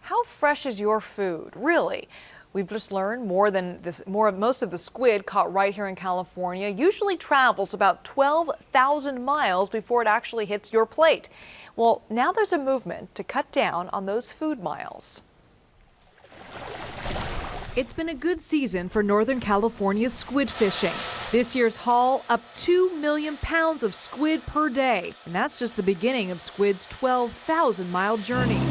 How fresh is your food, really? We've just learned most of the squid caught right here in California usually travels about 12,000 miles before it actually hits your plate. Well, now there's a movement to cut down on those food miles. It's been a good season for Northern California's squid fishing. This year's haul up 2 million pounds of squid per day. And that's just the beginning of Squid's 12,000-mile journey.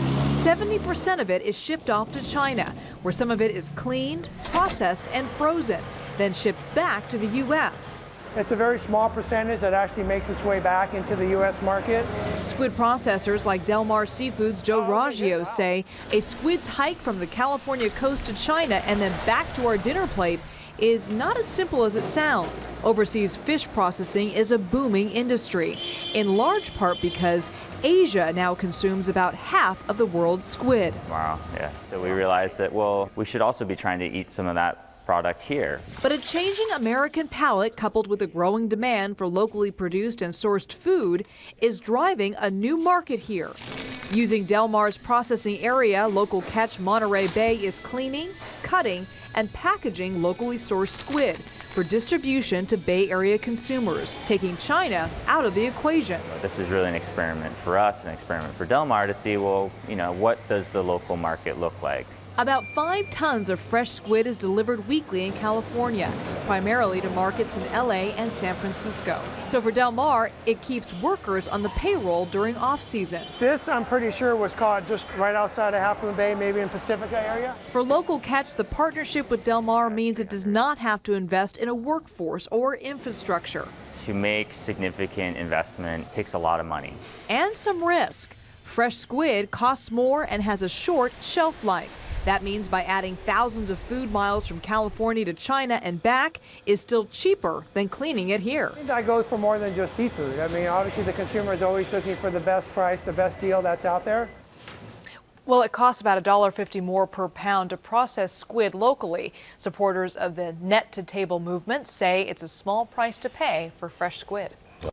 70% of it is shipped off to China, where some of it is cleaned, processed, and frozen, then shipped back to the U.S. It's a very small percentage that actually makes its way back into the U.S. market. Squid processors like Del Mar Seafood's Joe Raggio say a squid's hike from the California coast to China and then back to our dinner plate is not as simple as it sounds. Overseas fish processing is a booming industry, in large part because Asia now consumes about half of the world's squid. Wow, yeah. So we realized that, well, we should also be trying to eat some of that product here. But a changing American palate, coupled with a growing demand for locally produced and sourced food, is driving a new market here. Using Del Mar's processing area, local catch Monterey Bay is cleaning, cutting, and packaging locally sourced squid for distribution to Bay Area consumers, taking China out of the equation. This is really an experiment for us, an experiment for Del Mar to see, well, what does the local market look like? About 5 tons of fresh squid is delivered weekly in California, primarily to markets in LA and San Francisco. So for Del Mar, it keeps workers on the payroll during off-season. This, I'm pretty sure, was caught just right outside of Half Moon Bay, maybe in Pacifica area. For local catch, the partnership with Del Mar means it does not have to invest in a workforce or infrastructure. To make significant investment takes a lot of money. And some risk. Fresh squid costs more and has a short shelf life. That means by adding thousands of food miles from California to China and back is still cheaper than cleaning it here. I think that goes for more than just seafood. I mean, obviously the consumer is always looking for the best price, the best deal that's out there. Well, it costs about $1.50 more per pound to process squid locally. Supporters of the net-to-table movement say it's a small price to pay for fresh squid.